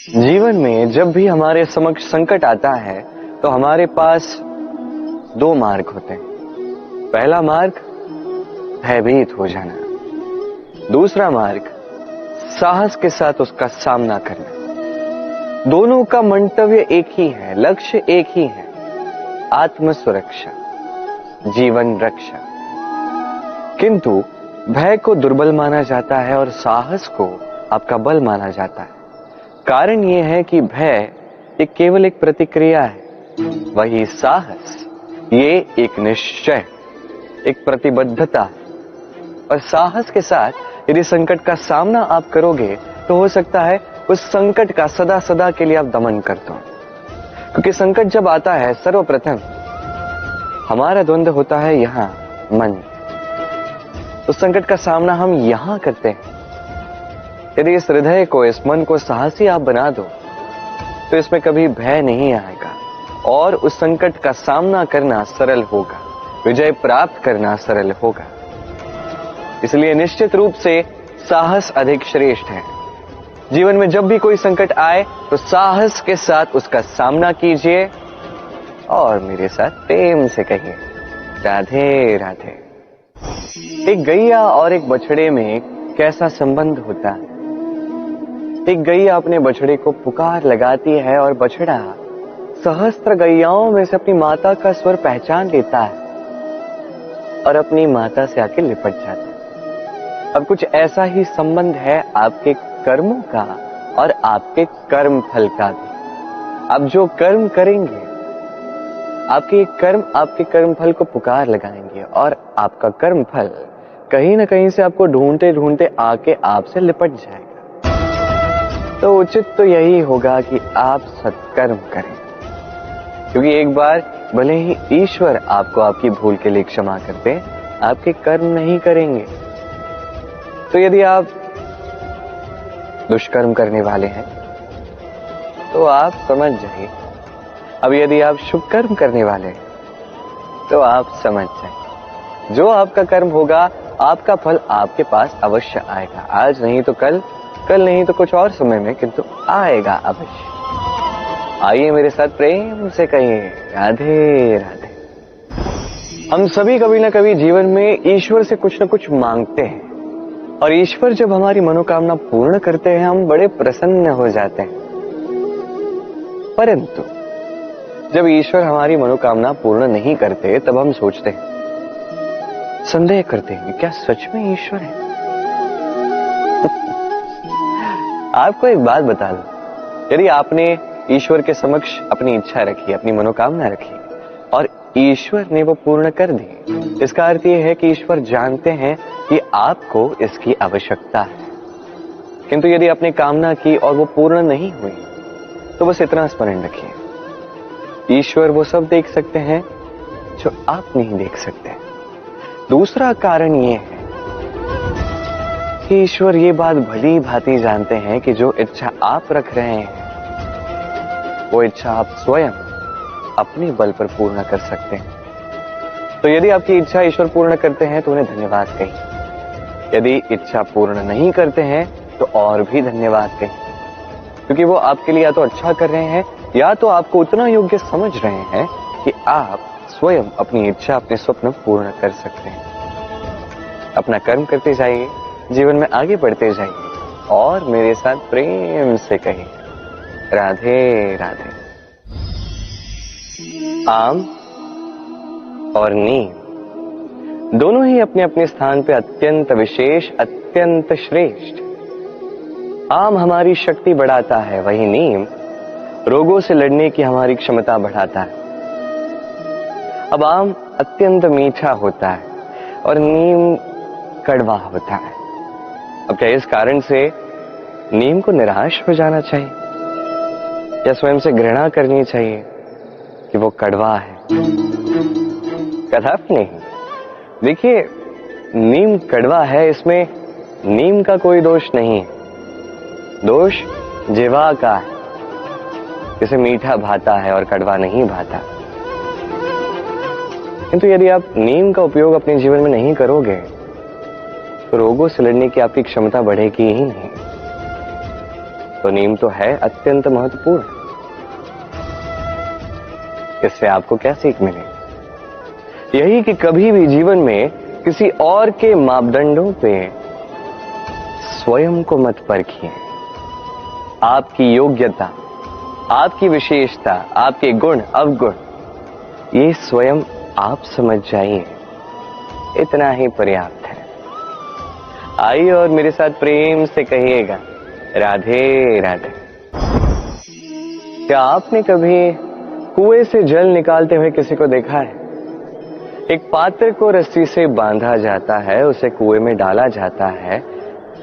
जीवन में जब भी हमारे समक्ष संकट आता है तो हमारे पास दो मार्ग होते हैं। पहला मार्ग भयभीत हो जाना, दूसरा मार्ग साहस के साथ उसका सामना करना। दोनों का मंतव्य एक ही है, लक्ष्य एक ही है, आत्म सुरक्षा, जीवन रक्षा। किंतु भय को दुर्बल माना जाता है और साहस को आपका बल माना जाता है। कारण यह है कि भय एक केवल एक प्रतिक्रिया है, वही साहस ये एक निश्चय, एक प्रतिबद्धता है। और साहस के साथ यदि संकट का सामना आप करोगे तो हो सकता है उस संकट का सदा सदा के लिए आप दमन कर दो। क्योंकि संकट जब आता है सर्वप्रथम हमारा द्वंद्व होता है यहां मन। उस संकट का सामना हम यहां करते हैं। यदि इस हृदय को, इस मन को साहसी आप बना दो तो इसमें कभी भय नहीं आएगा और उस संकट का सामना करना सरल होगा, विजय प्राप्त करना सरल होगा। इसलिए निश्चित रूप से साहस अधिक श्रेष्ठ है। जीवन में जब भी कोई संकट आए तो साहस के साथ उसका सामना कीजिए और मेरे साथ प्रेम से कहिए राधे राधे। एक गैया और एक बछड़े में कैसा संबंध होता है। एक गैया अपने बछड़े को पुकार लगाती है और बछड़ा सहस्त्र गैयाओं में से अपनी माता का स्वर पहचान लेता है और अपनी माता से आके लिपट जाता है। अब कुछ ऐसा ही संबंध है आपके कर्मों का और आपके कर्म फल का भी। आप जो कर्म करेंगे, आपके कर्म आपके कर्म फल को पुकार लगाएंगे और आपका कर्म फल कहीं ना कहीं से आपको ढूंढते ढूंढते आके आपसे लिपट जाएगा। तो उचित तो यही होगा कि आप सत्कर्म करें, क्योंकि एक बार भले ही ईश्वर आपको आपकी भूल के लिए क्षमा करते, आपके कर्म नहीं करेंगे। तो यदि आप दुष्कर्म करने वाले हैं तो आप समझ जाइए। अब यदि आप शुभ कर्म करने वाले हैं तो आप समझ जाइए, जो आपका कर्म होगा आपका फल आपके पास अवश्य आएगा। आज नहीं तो कल, कल नहीं तो कुछ और समय में, किंतु आएगा अवश्य। आइए मेरे साथ प्रेम से कहिए राधे राधे। हम सभी कभी ना कभी जीवन में ईश्वर से कुछ ना कुछ मांगते हैं और ईश्वर जब हमारी मनोकामना पूर्ण करते हैं हम बड़े प्रसन्न हो जाते हैं। परंतु जब ईश्वर हमारी मनोकामना पूर्ण नहीं करते तब हम सोचते हैं, संदेह करते हैं, क्या सच में ईश्वर है? आपको एक बात बता दूं, यदि आपने ईश्वर के समक्ष अपनी इच्छा रखी, अपनी मनोकामना रखी और ईश्वर ने वो पूर्ण कर दी, इसका अर्थ ये है कि ईश्वर जानते हैं कि आपको इसकी आवश्यकता है। किंतु यदि आपने कामना की और वो पूर्ण नहीं हुई तो बस इतना स्मरण रखिए, ईश्वर वो सब देख सकते हैं जो आप नहीं देख सकते। दूसरा कारण ये है कि ईश्वर ये बात भली भांति जानते हैं कि जो इच्छा आप रख रहे हैं वो इच्छा आप स्वयं अपने बल पर पूर्ण कर सकते हैं। तो यदि आपकी इच्छा ईश्वर पूर्ण करते हैं तो उन्हें धन्यवाद कहिए। यदि इच्छा पूर्ण नहीं करते हैं तो और भी धन्यवाद कहिए, क्योंकि वो आपके लिए या तो अच्छा कर रहे हैं या तो आपको उतना योग्य समझ रहे हैं कि आप स्वयं अपनी इच्छा, अपने स्वप्न पूर्ण कर सकते हैं। अपना कर्म करते जाइए, जीवन में आगे बढ़ते जाइए और मेरे साथ प्रेम से कहिए राधे राधे। आम और नीम दोनों ही अपने अपने स्थान पे अत्यंत विशेष, अत्यंत श्रेष्ठ। आम हमारी शक्ति बढ़ाता है, वही नीम रोगों से लड़ने की हमारी क्षमता बढ़ाता है। अब आम अत्यंत मीठा होता है और नीम कड़वा होता है। अब क्या इस कारण से नीम को निराश हो जाना चाहिए या स्वयं से घृणा करनी चाहिए कि वो कड़वा है? कदापि नहीं। देखिए, नीम कड़वा है, इसमें नीम का कोई दोष नहीं है, दोष जिह्वा का है। इसे मीठा भाता है और कड़वा नहीं भाता। किंतु यदि आप नीम का उपयोग अपने जीवन में नहीं करोगे तो रोगों से लड़ने की आपकी क्षमता बढ़ेगी ही नहीं। तो नीम तो है अत्यंत महत्वपूर्ण। इससे आपको क्या सीख मिलेगी? यही कि कभी भी जीवन में किसी और के मापदंडों पे स्वयं को मत परखिए। आपकी योग्यता, आपकी विशेषता, आपके गुण अवगुण, ये स्वयं आप समझ जाइए, इतना ही पर्याप्त है। आइए और मेरे साथ प्रेम से कहिएगा, राधे राधे। क्या आपने कभी कुएं से जल निकालते हुए किसी को देखा है? एक पात्र को रस्सी से बांधा जाता है, उसे कुएं में डाला जाता है,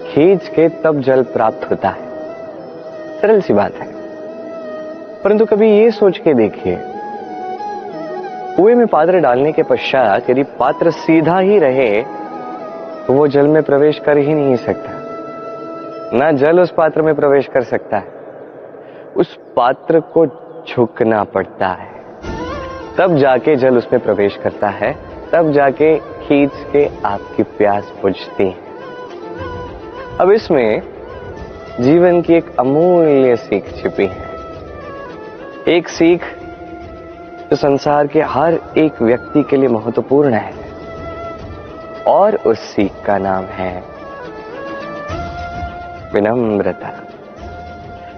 खींच के तब जल प्राप्त होता है। सरल सी बात है, परंतु कभी ये सोच के देखिए, कुएं में पात्र डालने के पश्चात यदि पात्र सीधा ही रहे तो वो जल में प्रवेश कर ही नहीं सकता। ना जल उस पात्र में प्रवेश कर सकता है, उस पात्र को झुकना पड़ता है, तब जाके जल उसमें प्रवेश करता है, तब जाके खींच के आपकी प्यास बुझती है। अब इसमें जीवन की एक अमूल्य सीख छिपी है, एक सीख जो संसार के हर एक व्यक्ति के लिए महत्वपूर्ण है, और उस सीख का नाम है विनम्रता।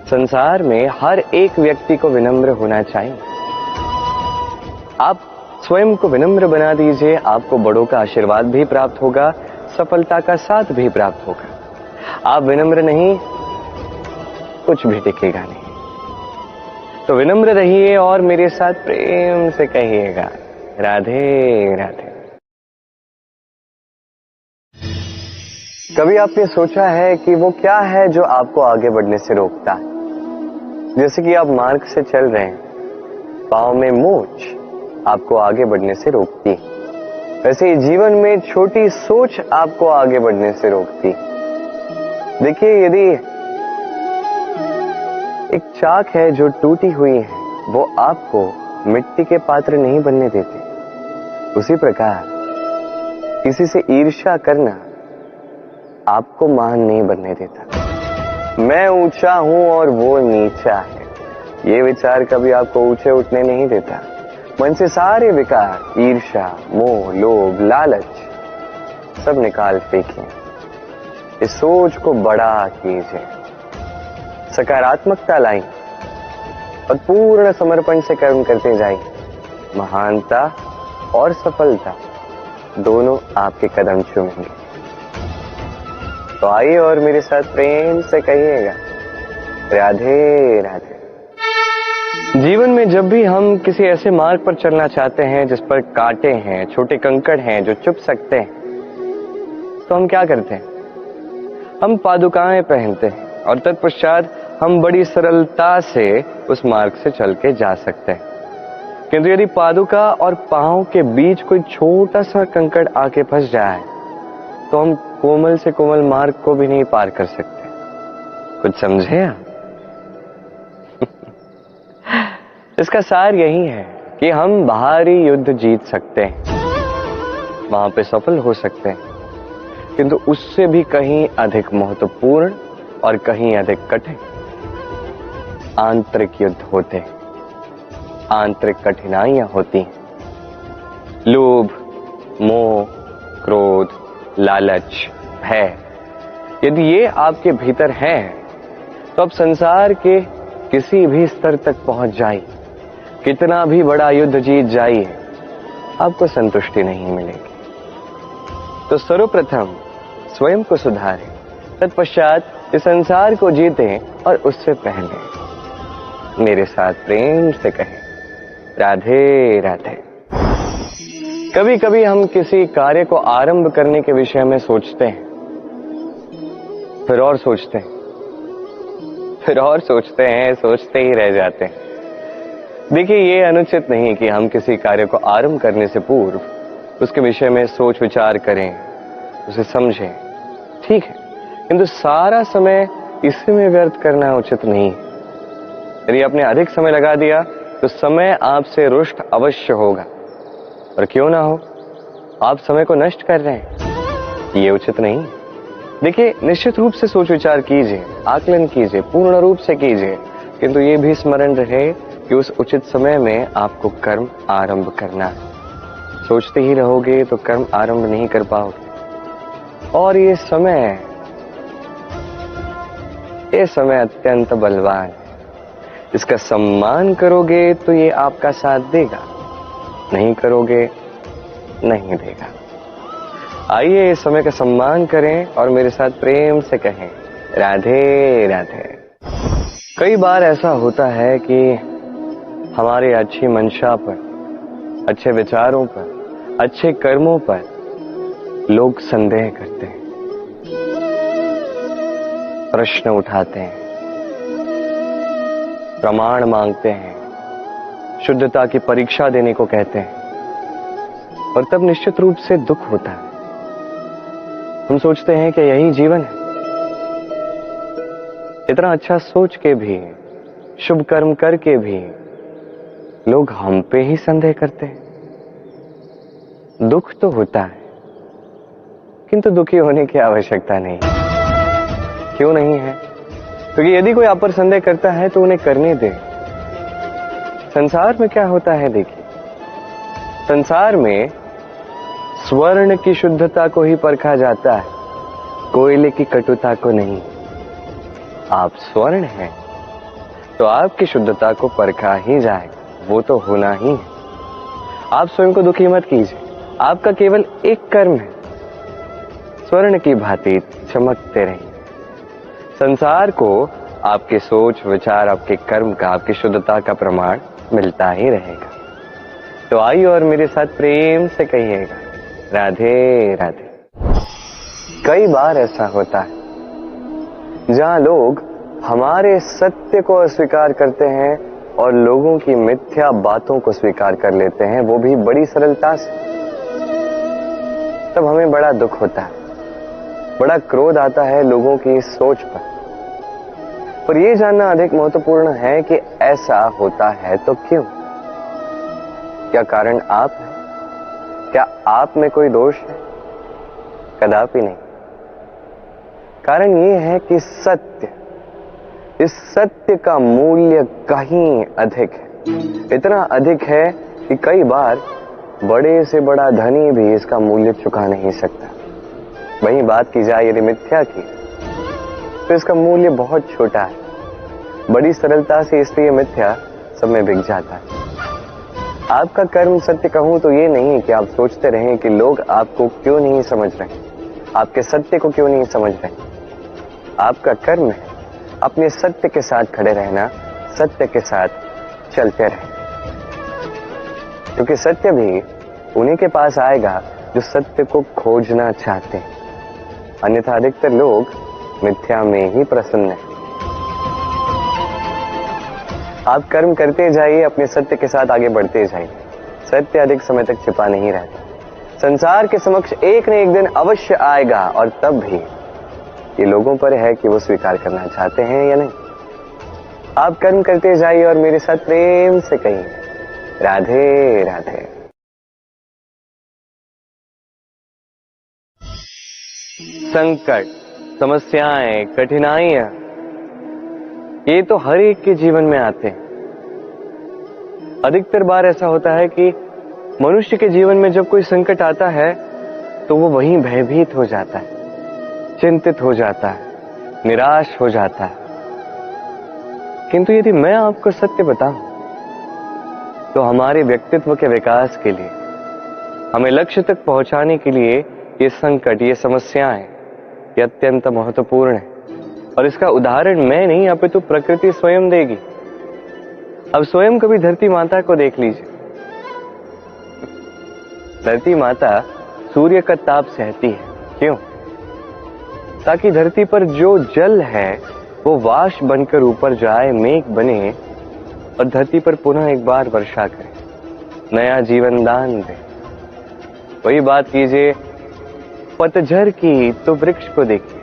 संसार में हर एक व्यक्ति को विनम्र होना चाहिए। आप स्वयं को विनम्र बना दीजिए, आपको बड़ों का आशीर्वाद भी प्राप्त होगा, सफलता का साथ भी प्राप्त होगा। आप विनम्र नहीं, कुछ भी टिकेगा नहीं। तो विनम्र रहिए और मेरे साथ प्रेम से कहिएगा, राधे राधे। कभी आपने सोचा है कि वो क्या है जो आपको आगे बढ़ने से रोकता है? जैसे कि आप मार्ग से चल रहे हैं, पांव में मोच आपको आगे बढ़ने से रोकती है। वैसे ही जीवन में छोटी सोच आपको आगे बढ़ने से रोकती। देखिए, यदि एक चाक है जो टूटी हुई है, वो आपको मिट्टी के पात्र नहीं बनने देते। उसी प्रकार किसी से ईर्ष्या करना आपको महान नहीं बनने देता। मैं ऊंचा हूं और वो नीचा है, ये विचार कभी आपको ऊंचे उठने नहीं देता। मन से सारे विकार, ईर्ष्या, मोह, लोभ, लालच सब निकाल फेंकिए। इस सोच को बड़ा कीजिए, सकारात्मकता लाइए और पूर्ण समर्पण से कर्म करते जाइए। महानता और सफलता दोनों आपके कदम चूमेंगे। तो आइए और मेरे साथ प्रेम से कहिएगा, राधे राधे। जीवन में जब भी हम किसी ऐसे मार्ग पर चलना चाहते हैं जिस पर कांटे हैं, छोटे कंकड़ हैं जो चुभ सकते हैं, तो हम क्या करते हैं? हम पादुकाएं पहनते हैं और तत्पश्चात हम बड़ी सरलता से उस मार्ग से चल के जा सकते हैं। किंतु यदि पादुका और पांव के बीच कोई छोटा सा कंकड़ आके फंस जाए तो हम कोमल से कोमल मार्ग को भी नहीं पार कर सकते। कुछ समझे आप? इसका सार यही है कि हम बाहरी युद्ध जीत सकते हैं, वहां पे सफल हो सकते हैं, किंतु उससे भी कहीं अधिक महत्वपूर्ण और कहीं अधिक कठिन आंतरिक युद्ध होते हैं, आंतरिक कठिनाइयां होती हैं। लोभ, मोह, क्रोध, लालच, भय, यदि ये आपके भीतर है तो आप संसार के किसी भी स्तर तक पहुंच जाइए, कितना भी बड़ा युद्ध जीत जाइए, आपको संतुष्टि नहीं मिलेगी। तो सर्वप्रथम स्वयं को सुधारें, तत्पश्चात इस संसार को जीतें और उससे पहले मेरे साथ प्रेम से कहें, राधे राधे। कभी कभी हम किसी कार्य को आरंभ करने के विषय में सोचते हैं, फिर और सोचते हैं, फिर और सोचते हैं, सोचते ही रह जाते हैं। देखिए, ये अनुचित नहीं कि हम किसी कार्य को आरंभ करने से पूर्व उसके विषय में सोच विचार करें, उसे समझें, ठीक है, किंतु सारा समय इसी में व्यर्थ करना उचित नहीं है। यदि आपने अधिक समय लगा दिया तो समय आपसे रुष्ट अवश्य होगा, और क्यों ना हो, आप समय को नष्ट कर रहे हैं, ये उचित नहीं। देखिए, निश्चित रूप से सोच विचार कीजिए, आकलन कीजिए, पूर्ण रूप से कीजिए, किंतु ये भी स्मरण रहे कि उस उचित समय में आपको कर्म आरंभ करना है। सोचते ही रहोगे तो कर्म आरंभ नहीं कर पाओगे। और ये समय अत्यंत बलवान है। इसका सम्मान करोगे तो ये आपका साथ देगा, नहीं करोगे नहीं देगा। आइए इस समय का सम्मान करें और मेरे साथ प्रेम से कहें, राधे राधे। कई बार ऐसा होता है कि हमारे अच्छी मंशा पर, अच्छे विचारों पर, अच्छे कर्मों पर लोग संदेह करते हैं, प्रश्न उठाते हैं, प्रमाण मांगते हैं, शुद्धता की परीक्षा देने को कहते हैं, और तब निश्चित रूप से दुख होता है। हम सोचते हैं कि यही जीवन है। इतना अच्छा सोच के भी, शुभ कर्म करके भी लोग हम पे ही संदेह करते हैं। दुख तो होता है, किंतु दुखी होने की आवश्यकता नहीं। क्यों नहीं है? क्योंकि यदि कोई आप पर संदेह करता है तो उन्हें करने दे। संसार में क्या होता है देखिए, संसार में स्वर्ण की शुद्धता को ही परखा जाता है, कोयले की कटुता को नहीं। आप स्वर्ण हैं तो आपकी शुद्धता को परखा ही जाएगा, वो तो होना ही है। आप स्वयं को दुखी मत कीजिए, आपका केवल एक कर्म है, स्वर्ण की भांति चमकते रहिए। संसार को आपके सोच विचार, आपके कर्म का, आपकी शुद्धता का प्रमाण मिलता ही रहेगा। तो आइए और मेरे साथ प्रेम से कहिएगा, राधे राधे। कई बार ऐसा होता है जहां लोग हमारे सत्य को अस्वीकार करते हैं और लोगों की मिथ्या बातों को स्वीकार कर लेते हैं, वो भी बड़ी सरलता से। तब हमें बड़ा दुख होता है, बड़ा क्रोध आता है लोगों की इस सोच पर यह जानना अधिक महत्वपूर्ण है कि ऐसा होता है तो क्यों? क्या कारण आप है? क्या आप में कोई दोष है? कदापि नहीं। कारण यह है कि इस सत्य का मूल्य कहीं अधिक है। इतना अधिक है कि कई बार बड़े से बड़ा धनी भी इसका मूल्य चुका नहीं सकता। वहीं बात की जाए यदि मिथ्या की, तो इसका मूल्य बहुत छोटा है, बड़ी सरलता से इसलिए मिथ्या सब में बिक जाता है। आपका कर्म सत्य कहूं तो ये नहीं कि आप सोचते रहें कि लोग आपको क्यों नहीं समझ रहे, आपके सत्य को क्यों नहीं समझ रहे। आपका कर्म है अपने सत्य के साथ खड़े रहना, सत्य के साथ चलते रहें, क्योंकि सत्य भी उन्हीं के पास आएगा जो सत्य को खोजना चाहते हैं। अन्यथा अधिकतर लोग मिथ्या में ही प्रसन्न हैं। आप कर्म करते जाइए, अपने सत्य के साथ आगे बढ़ते जाइए। सत्य अधिक समय तक छिपा नहीं रहता, संसार के समक्ष एक न एक दिन अवश्य आएगा, और तब भी ये लोगों पर है कि वो स्वीकार करना चाहते हैं या नहीं। आप कर्म करते जाइए और मेरे साथ प्रेम से कहिए, राधे राधे। संकट, समस्याएं, कठिनाइयां, ये तो हर एक के जीवन में आते हैं। अधिकतर बार ऐसा होता है कि मनुष्य के जीवन में जब कोई संकट आता है तो वो वहीं भयभीत हो जाता है, चिंतित हो जाता है, निराश हो जाता है। किंतु यदि मैं आपको सत्य बताऊं तो हमारे व्यक्तित्व के विकास के लिए, हमें लक्ष्य तक पहुंचाने के लिए ये संकट, ये समस्याएं, ये अत्यंत महत्वपूर्ण है। और इसका उदाहरण मैं नहीं, अपितु प्रकृति स्वयं देगी। अब स्वयं कभी धरती माता को देख लीजिए। धरती माता सूर्य का ताप सहती है, क्यों? ताकि धरती पर जो जल है वो वाष्प बनकर ऊपर जाए, मेघ बने और धरती पर पुनः एक बार वर्षा करे, नया जीवन दान दे। वही बात कीजिए पतझड़ की, तो वृक्ष को देखिए।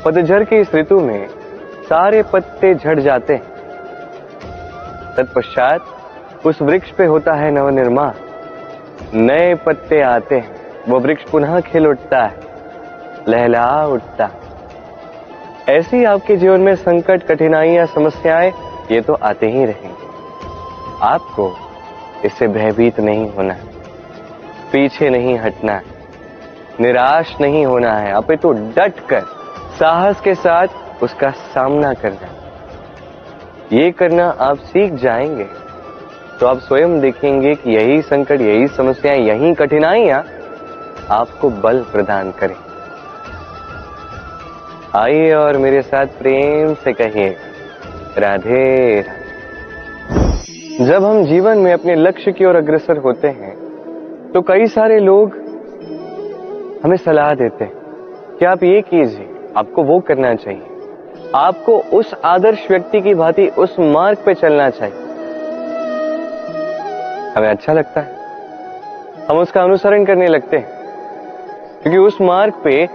पतझड़ की इस ऋतु में सारे पत्ते झड़ जाते हैं, तत्पश्चात उस वृक्ष पे होता है नवनिर्माण, नए पत्ते आते हैं, वो वृक्ष पुनः खिल उठता है, लहला उठता। ऐसी आपके जीवन में संकट, कठिनाइयां, समस्याएं ये तो आते ही रहेंगे। आपको इससे भयभीत नहीं होना है, पीछे नहीं हटना है, निराश नहीं होना है, अपितु डट कर साहस के साथ उसका सामना करना है। ये करना आप सीख जाएंगे तो आप स्वयं देखेंगे कि यही संकट, यही समस्याएं, यही कठिनाइयां आपको बल प्रदान करें। आइए और मेरे साथ प्रेम से कहिए राधे राधे। जब हम जीवन में अपने लक्ष्य की ओर अग्रसर होते हैं तो कई सारे लोग हमें सलाह देते हैं कि आप ये कीजिए, आपको वो करना चाहिए, आपको उस आदर्श व्यक्ति की भांति उस मार्ग पे चलना चाहिए। हमें अच्छा लगता है, हम उसका अनुसरण करने लगते हैं, क्योंकि उस मार्ग पे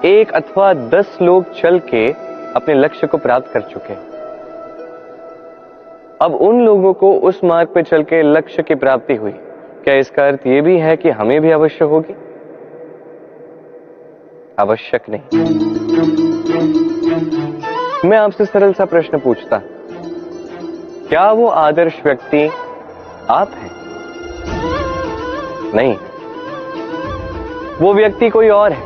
1 अथवा 10 लोग चल के अपने लक्ष्य को प्राप्त कर चुके हैं। अब उन लोगों को उस मार्ग पे चल के लक्ष्य की प्राप्ति हुई, क्या इसका अर्थ यह भी है कि हमें भी अवश्य होगी? आवश्यक नहीं। मैं आपसे सरल सा प्रश्न पूछता, क्या वो आदर्श व्यक्ति आप हैं? नहीं, वो व्यक्ति कोई और है,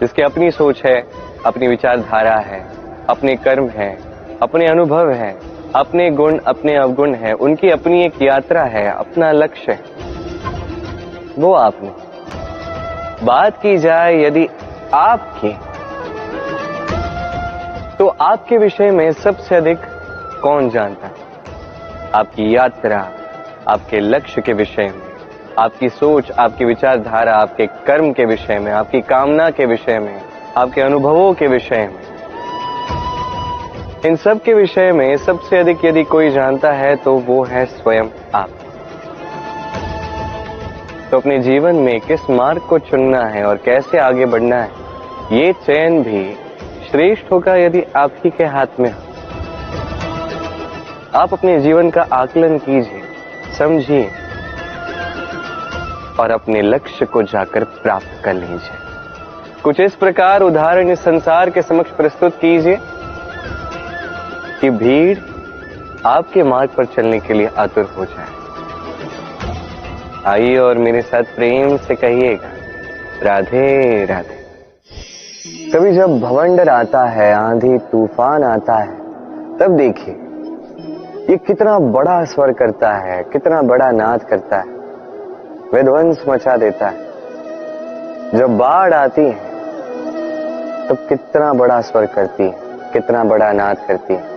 जिसकी अपनी सोच है, अपनी विचारधारा है, अपने कर्म है, अपने अनुभव है, अपने गुण, अपने अवगुण है, उनकी अपनी एक यात्रा है, अपना लक्ष्य है। वो आप नहीं। बात की जाए यदि आपकी, तो आपके विषय में सबसे अधिक कौन जानता है? आपकी यात्रा, आपके लक्ष्य के विषय में, आपकी सोच, आपकी विचारधारा, आपके कर्म के विषय में, आपकी कामना के विषय में, आपके अनुभवों के विषय में, इन सब के विषय में सबसे अधिक यदि कोई जानता है तो वो है स्वयं आप। तो अपने जीवन में किस मार्ग को चुनना है और कैसे आगे बढ़ना है, ये चयन भी श्रेष्ठ होगा यदि आप ही के हाथ में हो। आप अपने जीवन का आकलन कीजिए, समझिए और अपने लक्ष्य को जाकर प्राप्त कर लीजिए। कुछ इस प्रकार उदाहरण इस संसार के समक्ष प्रस्तुत कीजिए कि भीड़ आपके मार्ग पर चलने के लिए आतुर हो जाए। आइए और मेरे साथ प्रेम से कहिएगा राधे राधे। कभी जब भवंडर आता है, आंधी तूफान आता है, तब देखिए ये कितना बड़ा स्वर करता है, कितना बड़ा नाद करता है, विध्वंस मचा देता है। जब बाढ़ आती है तब कितना बड़ा स्वर करती है, कितना बड़ा नाद करती है,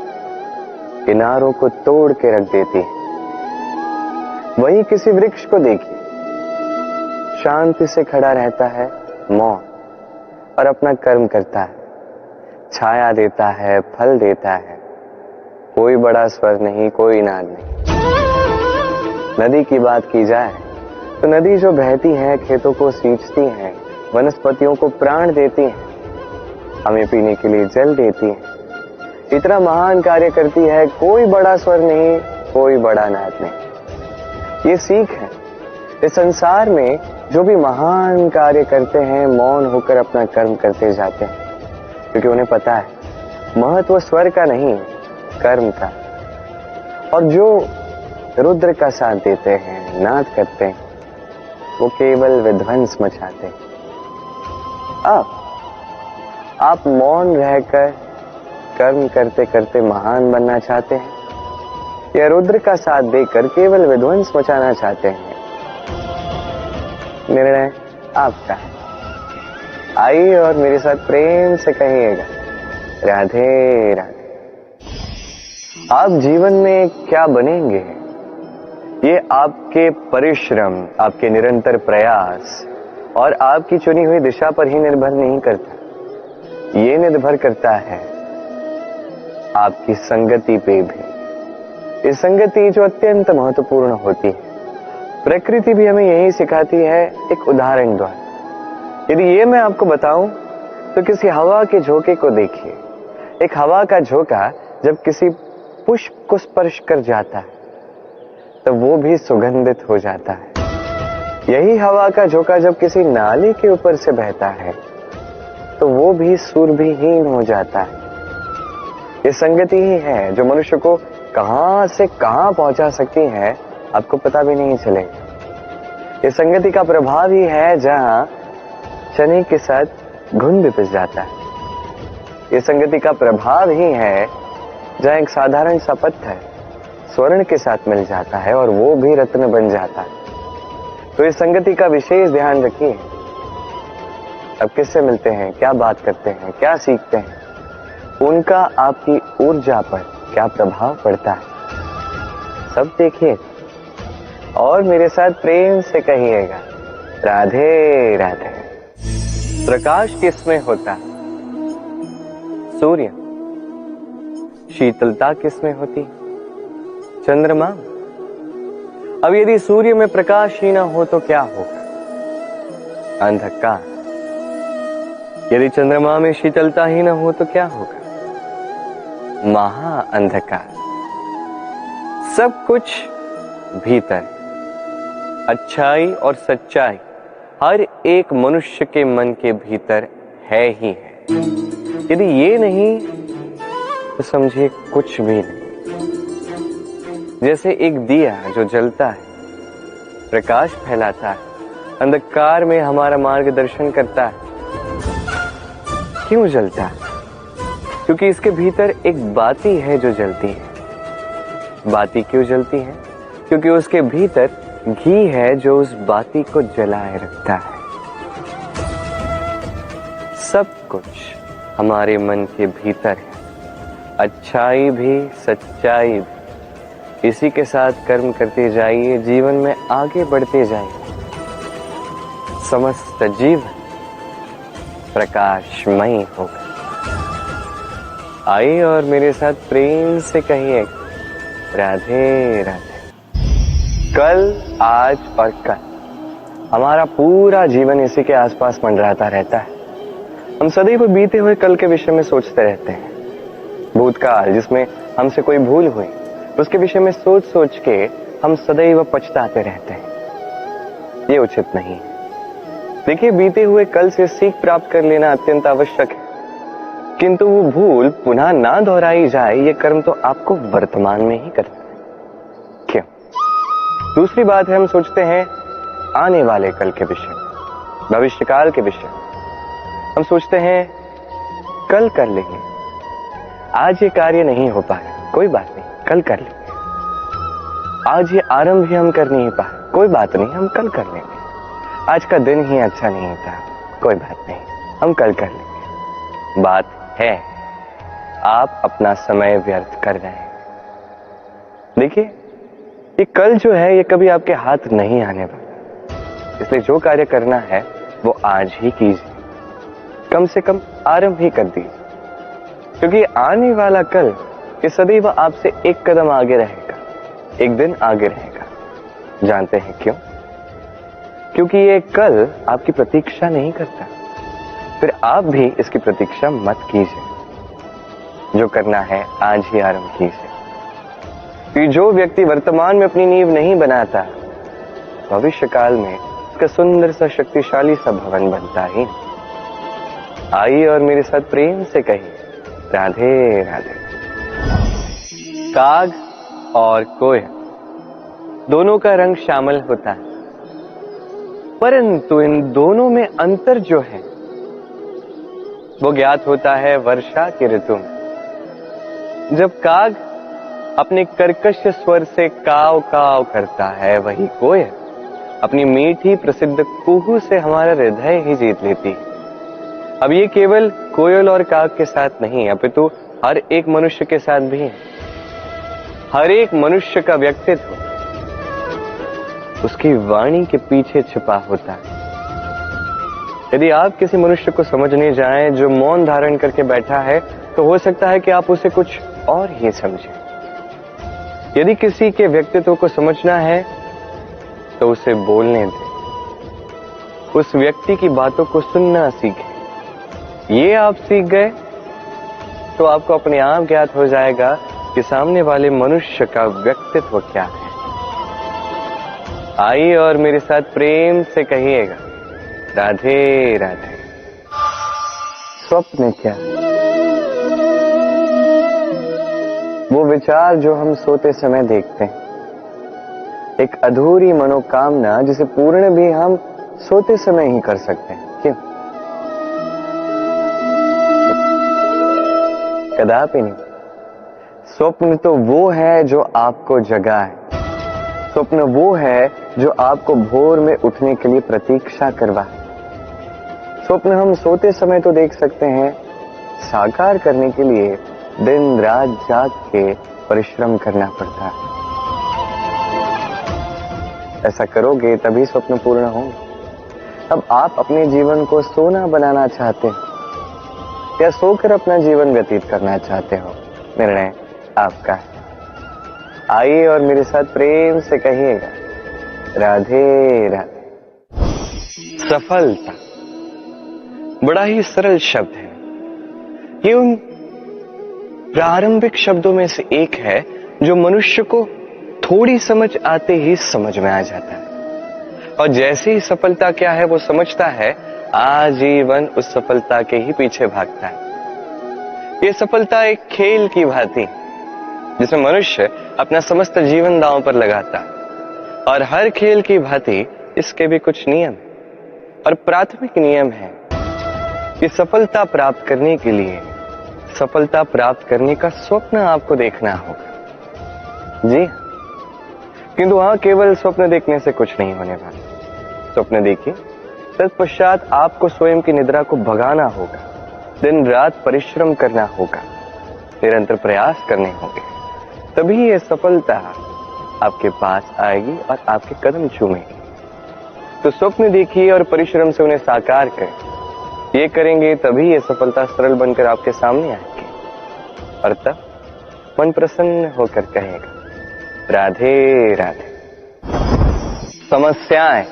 किनारों को तोड़ के रख देती है। वहीं किसी वृक्ष को देखिए, शांति से खड़ा रहता है, मौन, और अपना कर्म करता है, छाया देता है, फल देता है, कोई बड़ा स्वर नहीं, कोई नाद नहीं। नदी की बात की जाए तो नदी जो बहती है, खेतों को सींचती है, वनस्पतियों को प्राण देती है, हमें पीने के लिए जल देती है, इतना महान कार्य करती है, कोई बड़ा स्वर नहीं, कोई बड़ा नाद नहीं। ये सीख है, इस संसार में जो भी महान कार्य करते हैं, मौन होकर अपना कर्म करते जाते हैं, क्योंकि उन्हें पता है महत्व स्वर का नहीं, कर्म का। और जो रुद्र का साथ देते हैं, नाद करते हैं, वो केवल विध्वंस मचाते हैं। आप मौन रहकर कर्म करते करते महान बनना चाहते हैं, या रुद्र का साथ देकर केवल विध्वंस मचाना चाहते हैं? निर्णय आपका है। आइए और मेरे साथ प्रेम से कहिएगा राधे राधे। आप जीवन में क्या बनेंगे, ये आपके परिश्रम, आपके निरंतर प्रयास और आपकी चुनी हुई दिशा पर ही निर्भर नहीं करता। ये निर्भर करता है आपकी संगति पे भी। ये संगति जो अत्यंत महत्वपूर्ण होती है। प्रकृति भी हमें यही सिखाती है, एक उदाहरण द्वारा। यदि ये मैं आपको बताऊं तो किसी हवा के झोंके को देखिए। एक हवा का झोंका जब किसी पुष्प को स्पर्श कर जाता है तो वो भी सुगंधित हो जाता है। यही हवा का झोंका जब किसी नाले के ऊपर से बहता है तो वो भी सुरभिहीन हो जाता है। ये संगति ही है जो मनुष्य को कहां से कहां पहुंचा सकती है, आपको पता भी नहीं चलेगा। ये संगति का प्रभाव ही है जहां चने के साथ घुन भी पिस जाता है। ये संगति का प्रभाव ही है जहां एक साधारण सा पत्थर स्वर्ण के साथ मिल जाता है और वो भी रत्न बन जाता है। तो इस संगति का विशेष ध्यान रखिए। अब किससे मिलते हैं, क्या बात करते हैं, क्या सीखते हैं, उनका आपकी ऊर्जा पर क्या प्रभाव पड़ता है, सब देखिए और मेरे साथ प्रेम से कहिएगा राधे राधे। प्रकाश किसमें होता है? सूर्य। शीतलता किसमें होती? चंद्रमा। अब यदि सूर्य में प्रकाश ही ना हो तो क्या होगा? अंधकार। यदि चंद्रमा में शीतलता ही ना हो तो क्या होगा? महा अंधकार। सब कुछ भीतर, अच्छाई और सच्चाई हर एक मनुष्य के मन के भीतर है ही है। यदि ये नहीं तो समझिए कुछ भी नहीं। जैसे एक दिया जो जलता है, प्रकाश फैलाता है, अंधकार में हमारा मार्गदर्शन करता है। क्यों जलता है? क्योंकि इसके भीतर एक बाती है जो जलती है। बाती क्यों जलती है? क्योंकि उसके भीतर घी है जो उस बाती को जलाए रखता है। सब कुछ हमारे मन के भीतर है, अच्छाई भी सच्चाई भी। इसी के साथ कर्म करते जाइए, जीवन में आगे बढ़ते जाइए। समस्त जीवन प्रकाशमय होगा। आइए और मेरे साथ प्रेम से कहिए राधे राधे। कल, आज और कल, हमारा पूरा जीवन इसी के आसपास मंडराता रहता है। हम सदैव बीते हुए कल के विषय में सोचते रहते हैं। भूतकाल जिसमें हमसे कोई भूल हुई, उसके विषय में सोच सोच के हम सदैव पछताते रहते हैं। ये उचित नहीं है। देखिए, बीते हुए कल से सीख प्राप्त कर लेना अत्यंत आवश्यक है, किंतु वो भूल पुनः ना दोहराई जाए, ये कर्म तो आपको वर्तमान में ही करना है। क्यों? दूसरी बात है, हम सोचते हैं आने वाले कल के विषय में, भविष्यकाल के विषय में। हम सोचते हैं कल कर लेंगे, आज ये कार्य नहीं हो पाया, कोई बात नहीं, कल कर लेंगे। आज ये आरंभ भी हम कर नहीं पाए, कोई बात नहीं, हम कल कर लेंगे। आज का दिन ही अच्छा नहीं था, कोई बात नहीं, हम कल कर लेंगे। बात है, आप अपना समय व्यर्थ कर रहे हैं। देखिए, ये कल जो है ये कभी आपके हाथ नहीं आने वाला, इसलिए जो कार्य करना है वो आज ही कीजिए। कम से कम आरंभ ही कर दीजिए, क्योंकि आने वाला कल ये सदैव आपसे एक कदम आगे रहेगा, एक दिन आगे रहेगा। जानते हैं क्यों? क्योंकि ये कल आपकी प्रतीक्षा नहीं करता। फिर आप भी इसकी प्रतीक्षा मत कीजिए। जो करना है आज ही आरंभ कीजिए। कि जो व्यक्ति वर्तमान में अपनी नींव नहीं बनाता, भविष्य काल में इसका सुंदर सा शक्तिशाली सा भवन बनता ही। आइए और मेरे साथ प्रेम से कहिए राधे राधे। काग और कोयल दोनों का रंग श्यामल होता है, परंतु इन दोनों में अंतर जो है वो ज्ञात होता है वर्षा के ऋतु में। जब काग अपने कर्कश स्वर से काव काव करता है, वही कोयल अपनी मीठी प्रसिद्ध कुहू से हमारा हृदय ही जीत लेती है। अब ये केवल कोयल और काग के साथ नहीं, अपितु हर एक मनुष्य के साथ भी है। हर एक मनुष्य का व्यक्तित्व उसकी वाणी के पीछे छिपा होता है। यदि आप किसी मनुष्य को समझने जाएं जो मौन धारण करके बैठा है, तो हो सकता है कि आप उसे कुछ और ही समझें। यदि किसी के व्यक्तित्व को समझना है तो उसे बोलने दें, उस व्यक्ति की बातों को सुनना सीखें। ये आप सीख गए तो आपको अपने आप ज्ञात हो जाएगा कि सामने वाले मनुष्य का व्यक्तित्व क्या है। आइए और मेरे साथ प्रेम से कहिएगा, राधे राधे। स्वप्न क्या? वो विचार जो हम सोते समय देखते हैं, एक अधूरी मनोकामना जिसे पूर्ण भी हम सोते समय ही कर सकते हैं। क्यों? कदापि नहीं। स्वप्न तो वो है जो आपको जगाए, स्वप्न वो है जो आपको भोर में उठने के लिए प्रतीक्षा करवाए। स्वप्न हम सोते समय तो देख सकते हैं, साकार करने के लिए दिन रात जाग के परिश्रम करना पड़ता है। ऐसा करोगे तभी स्वप्न पूर्ण होंगे। अब आप अपने जीवन को सोना बनाना चाहते हो या सोकर अपना जीवन व्यतीत करना चाहते हो, निर्णय आपका है। आइए और मेरे साथ प्रेम से कहिएगा, राधे राधे। सफलता बड़ा ही सरल शब्द है। ये उन प्रारंभिक शब्दों में से एक है जो मनुष्य को थोड़ी समझ आते ही समझ में आ जाता है, और जैसे ही सफलता क्या है वो समझता है, आजीवन उस सफलता के ही पीछे भागता है। ये सफलता एक खेल की भांति जिसमें मनुष्य अपना समस्त जीवन दांव पर लगाता है, और हर खेल की भांति इसके भी कुछ नियम और प्राथमिक नियम है कि सफलता प्राप्त करने के लिए सफलता प्राप्त करने का स्वप्न आपको देखना होगा। जी, किंतु वहां केवल स्वप्न देखने से कुछ नहीं होने वाला। स्वप्न देखिए, तत्पश्चात आपको स्वयं की निद्रा को भगाना होगा, दिन रात परिश्रम करना होगा, निरंतर प्रयास करने होंगे, तभी ये सफलता आपके पास आएगी और आपके कदम चूमेगी। तो स्वप्न देखिए और परिश्रम से उन्हें साकार करें। ये करेंगे तभी ये सफलता सरल बनकर आपके सामने आएगी, और तब मन प्रसन्न होकर कहेगा, राधे राधे। समस्याएं,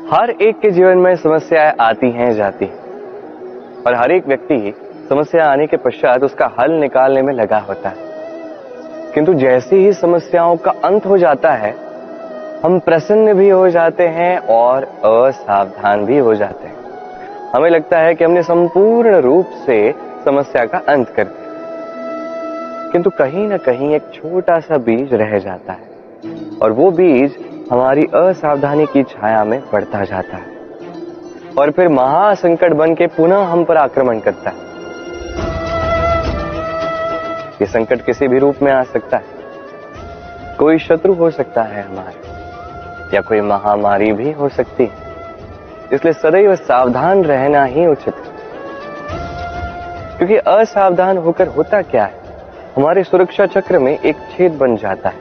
हर एक के जीवन में समस्याएं आती हैं, जाती हैं, और हर एक व्यक्ति समस्या आने के पश्चात उसका हल निकालने में लगा होता है। किंतु जैसे ही समस्याओं का अंत हो जाता है, हम प्रसन्न भी हो जाते हैं और असावधान भी हो जाते हैं। हमें लगता है कि हमने संपूर्ण रूप से समस्या का अंत कर दिया, किंतु कहीं ना कहीं एक छोटा सा बीज रह जाता है, और वो बीज हमारी असावधानी की छाया में बढ़ता जाता है, और फिर महासंकट बन के पुनः हम पर आक्रमण करता है। ये संकट किसी भी रूप में आ सकता है, कोई शत्रु हो सकता है हमारे, या कोई महामारी भी हो सकती है। इसलिए सदैव सावधान रहना ही उचित है, क्योंकि असावधान होकर होता क्या है, हमारे सुरक्षा चक्र में एक छेद बन जाता है,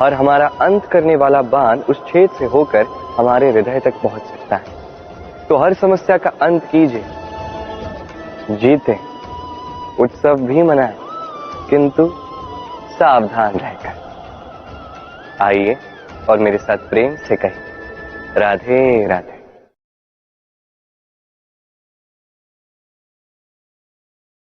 और हमारा अंत करने वाला बाण उस छेद से होकर हमारे हृदय तक पहुंच सकता है। तो हर समस्या का अंत कीजिए, जीते, उत्सव भी मनाएं, किंतु सावधान रहकर। आइए और मेरे साथ प्रेम से कहिए, राधे राधे।